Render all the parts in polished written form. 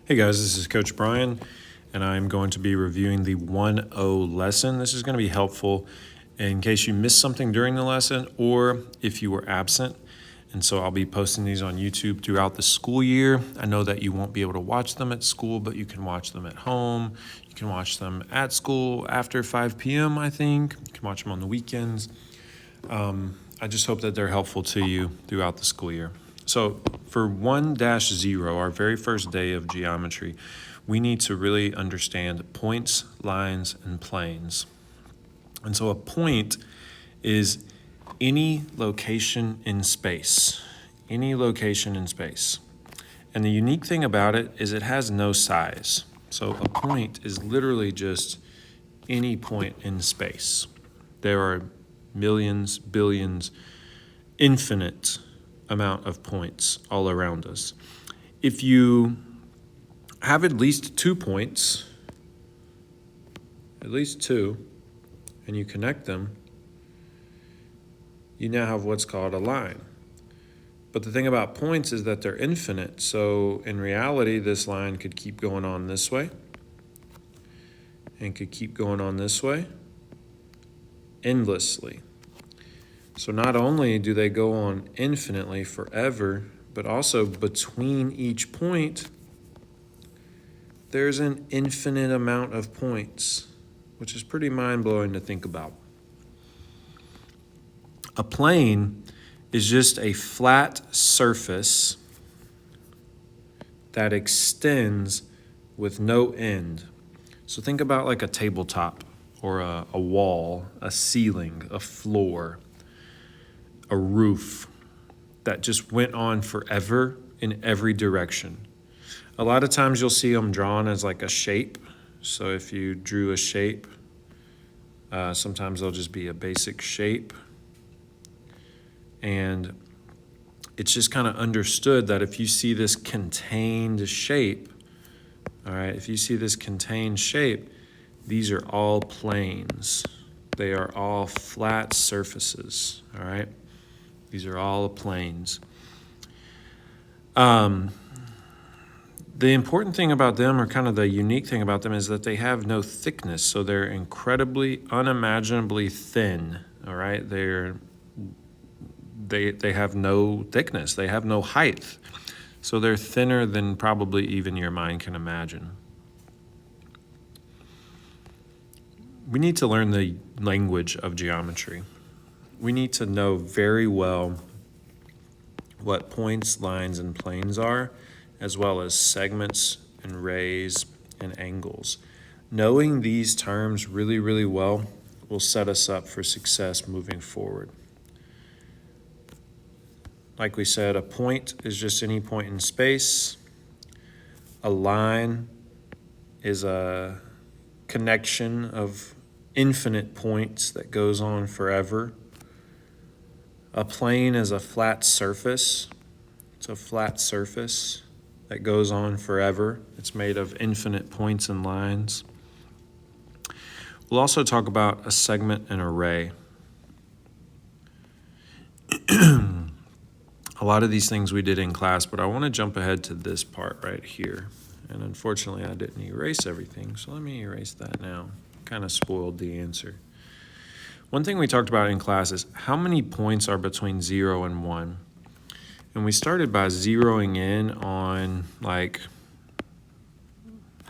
Hey guys, this is Coach Brian, and I'm going to be reviewing the 1.0 lesson. This is going to be helpful in case you missed something during the lesson or if you were absent. And so I'll be posting these on YouTube throughout the school year. I know that you won't be able to watch them at school, but you can watch them at home. You can watch them at school after 5 p.m., I think. You can watch them on the weekends. I just hope that they're helpful to you throughout the school year. So for 1-0, our very first day of geometry, we need to really understand points, lines, and planes. And so a point is any location in space, any location in space. And the unique thing about it is it has no size. So a point is literally just any point in space. There are millions, billions, infinite amount of points all around us. If you have at least 2 points, at least 2, and you connect them, you now have what's called a line. But the thing about points is that they're infinite. So in reality, this line could keep going on this way and could keep going on this way endlessly. So not only do they go on infinitely forever, but also between each point, there's an infinite amount of points, which is pretty mind-blowing to think about. A plane is just a flat surface that extends with no end. So think about like a tabletop or a wall, a ceiling, a floor, a roof that just went on forever in every direction. A lot of times you'll see them drawn as like a shape. So if you drew a shape, sometimes they'll just be a basic shape. And it's just kind of understood that if you see this contained shape, all right, if you see this contained shape, these are all planes. They are all flat surfaces, all right? These are all planes. The important thing about them, or kind of the unique thing about them, is that they have no thickness. So they're incredibly, unimaginably thin, all right? They have no thickness. They have no height. So they're thinner than probably even your mind can imagine. We need to learn the language of geometry. We need to know very well what points, lines, and planes are, as well as segments and rays and angles. Knowing these terms really, really well will set us up for success moving forward. Like we said, a point is just any point in space. A line is a connection of infinite points that goes on forever. A plane is a flat surface. It's a flat surface that goes on forever. It's made of infinite points and lines. We'll also talk about a segment and a ray. A lot of these things we did in class, but I want to jump ahead to this part right here. And unfortunately, I didn't erase everything, so let me erase that now. Kind of spoiled the answer. One thing we talked about in class is how many points are between 0 and 1. And we started by zeroing in on like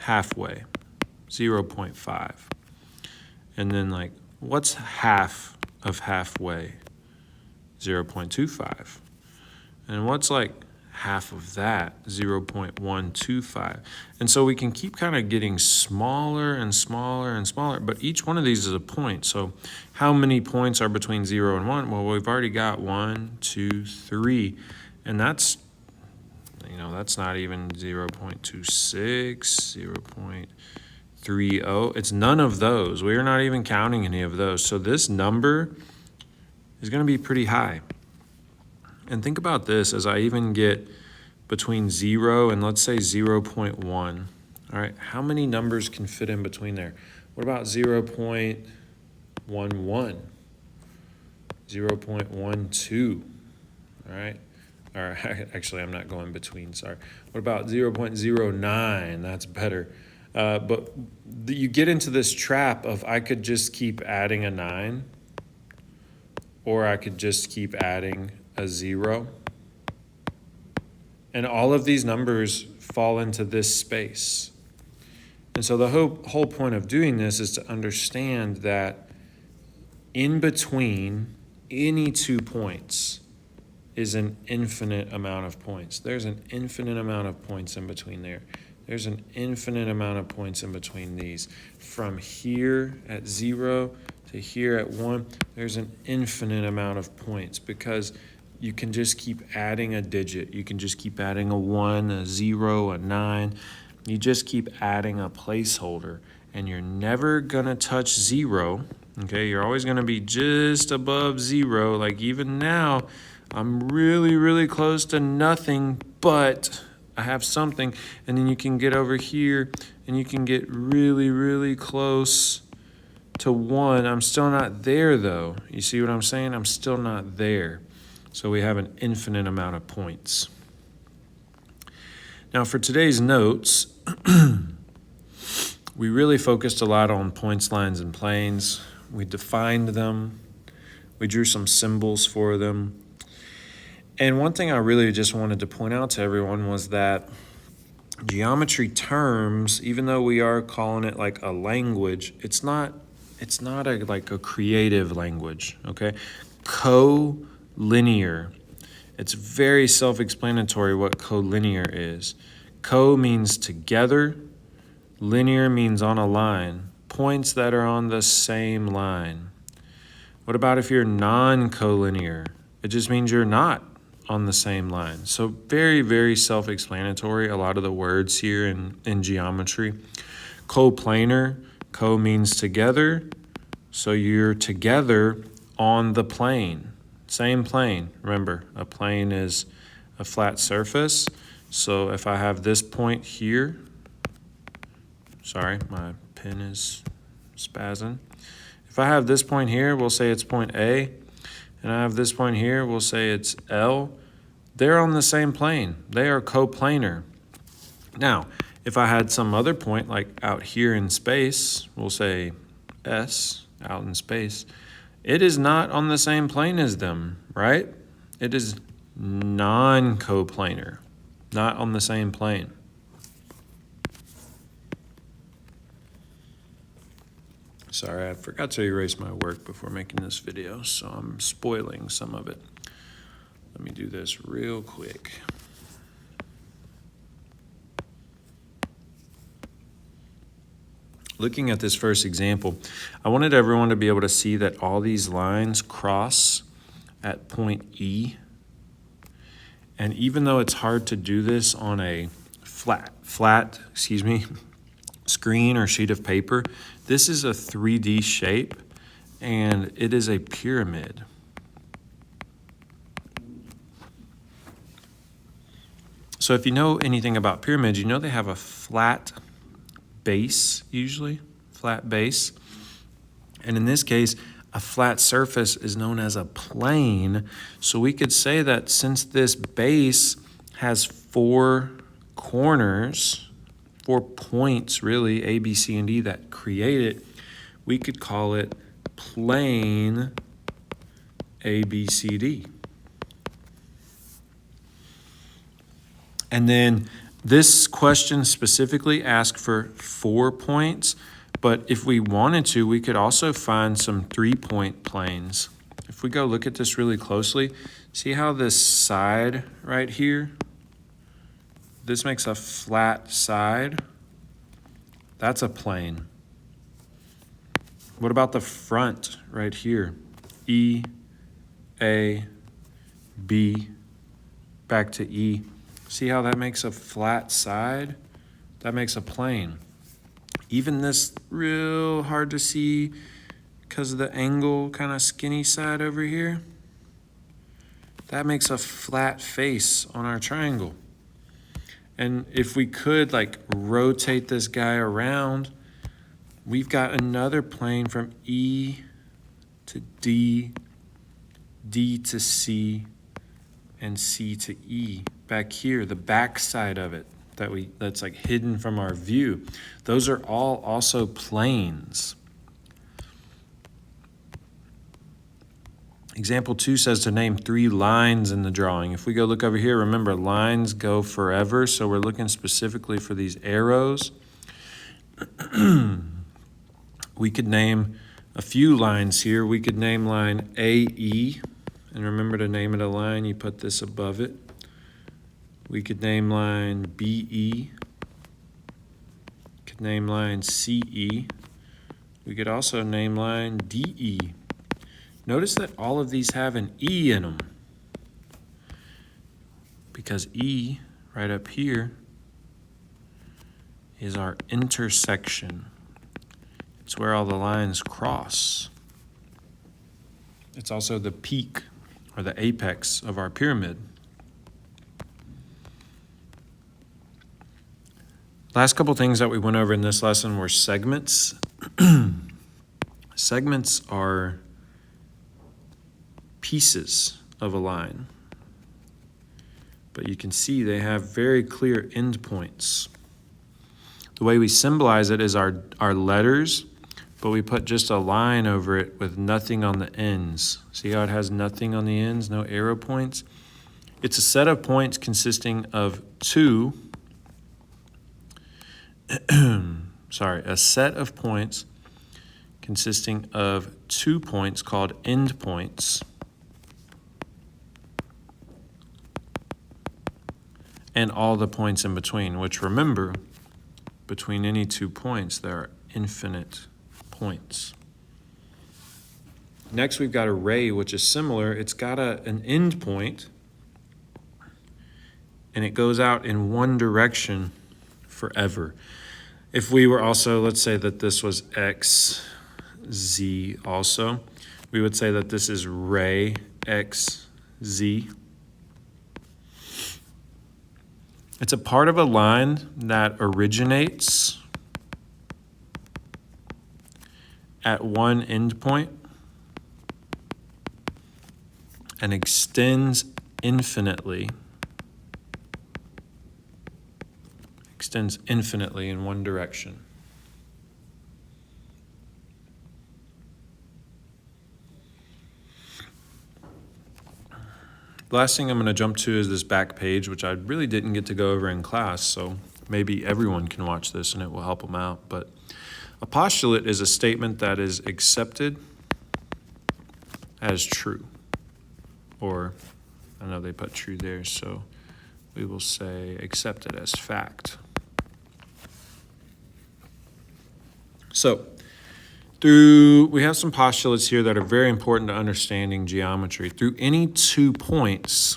halfway, 0.5. And then like, what's half of halfway? 0.25. And what's like half of that? 0.125. And so we can keep kind of getting smaller and smaller and smaller, but each one of these is a point. So how many points are between 0 and 1? Well, we've already got 1, 2, 3, and that's not even 0.26, 0.30. It's none of those. We're not even counting any of those. So this number is going to be pretty high. And think about this as I even get between 0 and let's say 0.1. All right, how many numbers can fit in between there? What about 0.11? 0.12? All right, Or actually, I'm not going between, sorry. What about 0.09? That's better. But you get into this trap of I could just keep adding a 9, or I could just keep adding a 0. And all of these numbers fall into this space. And so the whole point of doing this is to understand that in between any 2 points is an infinite amount of points. There's an infinite amount of points in between there. There's an infinite amount of points in between these. From here at 0 to here at 1, there's an infinite amount of points because you can just keep adding a digit. You can just keep adding a 1, a 0, a 9. You just keep adding a placeholder, and you're never gonna touch 0, okay? You're always gonna be just above 0. Like even now, I'm really, really close to nothing, but I have something. And then you can get over here and you can get really, really close to 1. I'm still not there though. You see what I'm saying? I'm still not there. So we have an infinite amount of points. Now for today's notes, we really focused a lot on points, lines, and planes. We defined them. We drew some symbols for them. And one thing I really just wanted to point out to everyone was that geometry terms, even though we are calling it like a language, it's not like a creative language, okay? Collinear. It's very self-explanatory what collinear is. Co means together, linear means on a line, points that are on the same line. What about if you're non-collinear? It just means you're not on the same line. So very, very self-explanatory, a lot of the words here in geometry. Coplanar, co means together, so you're together on the plane. Same plane. Remember, a plane is a flat surface. So if I have this point here, sorry, my pen is spazzing. If I have this point here, we'll say it's point A, and I have this point here, we'll say it's L. They're on the same plane. They are coplanar. Now, if I had some other point, like out here in space, we'll say S, out in space, it is not on the same plane as them, right? It is non-coplanar, not on the same plane. Sorry, I forgot to erase my work before making this video, so I'm spoiling some of it. Let me do this real quick. Looking at this first example, I wanted everyone to be able to see that all these lines cross at point E. And even though it's hard to do this on a flat screen or sheet of paper, this is a 3D shape and it is a pyramid. So if you know anything about pyramids, you know they have a flat base, usually, flat base. And in this case, a flat surface is known as a plane. So we could say that since this base has 4 corners, 4 points really, A, B, C, and D, that create it, we could call it plane A, B, C, D. And then this question specifically asked for 4 points, but if we wanted to, we could also find some 3-point planes. If we go look at this really closely, see how this side right here, this makes a flat side? That's a plane. What about the front right here? E, A, B, back to E. See how that makes a flat side? That makes a plane. Even this real hard to see because of the angle, kind of skinny side over here, that makes a flat face on our triangle. And if we could like rotate this guy around, we've got another plane from E to D, D to C, and C to E. Back here, the back side of it, that's like hidden from our view. Those are all also planes. Example 2 says to name 3 lines in the drawing. If we go look over here, remember lines go forever, so we're looking specifically for these arrows. We could name a few lines here. We could name line AE, and remember to name it a line, you put this above it. We could name line BE, could name line CE. We could also name line DE. Notice that all of these have an E in them, because E, right up here, is our intersection. It's where all the lines cross. It's also the peak or the apex of our pyramid. Last couple things that we went over in this lesson were segments. Segments are pieces of a line, but you can see they have very clear endpoints. The way we symbolize it is our letters, but we put just a line over it with nothing on the ends. See how it has nothing on the ends, no arrow points? It's a set of points consisting of a set of points consisting of 2 points called endpoints, and all the points in between, which remember, between any 2 points, there are infinite points. Next, we've got a ray, which is similar. It's got an end point, and it goes out in one direction forever. If we were also, let's say that this was X, Z also, we would say that this is ray X, Z. It's a part of a line that originates at one endpoint and extends infinitely in one direction. The last thing I'm going to jump to is this back page, which I really didn't get to go over in class, so maybe everyone can watch this and it will help them out. But a postulate is a statement that is accepted as true. Or, I know they put true there, so we will say accepted as fact. So, we have some postulates here that are very important to understanding geometry. Through any 2 points,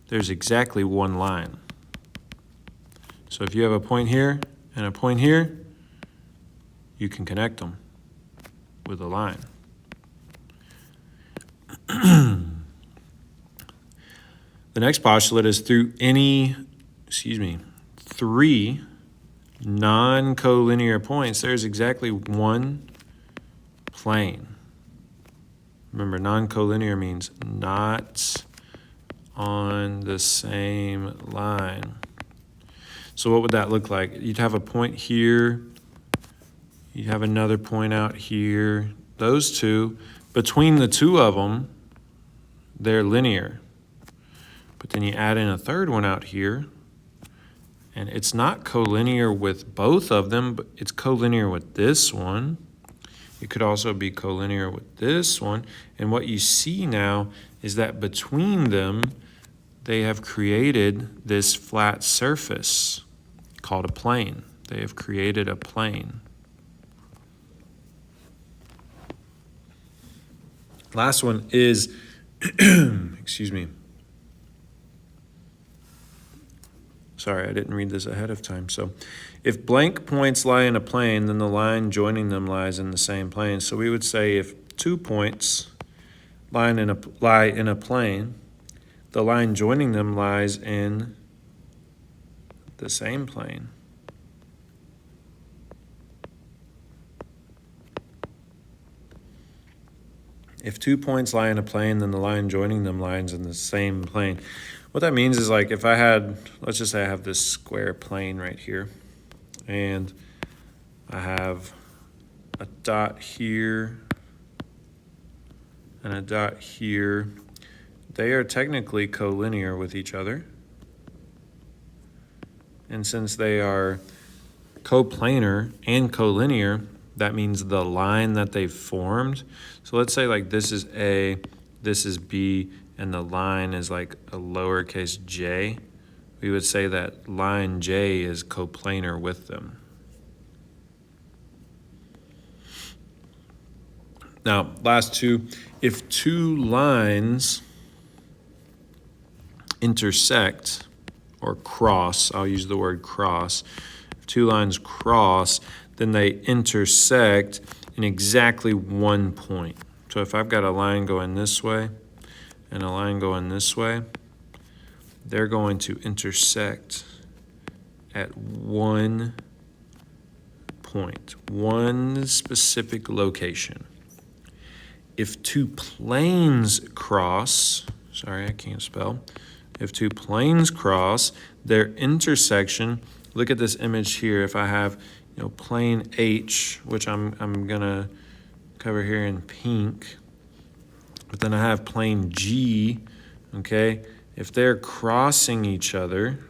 there's exactly one line. So if you have a point here and a point here, you can connect them with a line. The next postulate is through any, 3 non-collinear points, there's exactly one plane. Remember, non-collinear means not on the same line. So what would that look like? You'd have a point here, you'd have another point out here. Those two, between the 2 of them, they're linear. But then you add in a third one out here, and it's not collinear with both of them, but it's collinear with this one. It could also be collinear with this one. And what you see now is that between them, they have created this flat surface called a plane. They have created a plane. Last one is, Sorry, I didn't read this ahead of time. So if blank points lie in a plane, then the line joining them lies in the same plane. So we would say if 2 points lie in a plane, the line joining them lies in the same plane. If 2 points lie in a plane, then the line joining them lies in the same plane. What that means is like if I had, let's just say I have this square plane right here, and I have a dot here and a dot here. They are technically collinear with each other. And since they are coplanar and collinear, that means the line that they formed. So let's say like this is A, this is B, and the line is like a lowercase j. We would say that line J is coplanar with them. Now, last two, if two lines intersect or cross, I'll use the word cross. If two lines cross, then they intersect in exactly 1 point. So if I've got a line going this way and a line going this way, they're going to intersect at 1 point, one specific location. If two planes cross, sorry, I can't spell. If two planes cross, their intersection, look at this image here. If I have, plane H, which I'm gonna cover here in pink, but then I have plane G, okay? If they're crossing each other,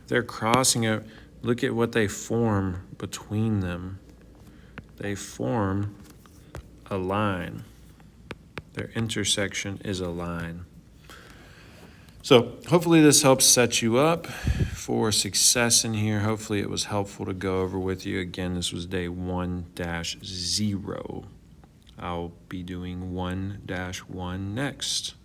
look at what they form between them. They form a line. Their intersection is a line. So hopefully this helps set you up for success in here. Hopefully it was helpful to go over with you. Again, this was day 1-0. I'll be doing 1-1 next.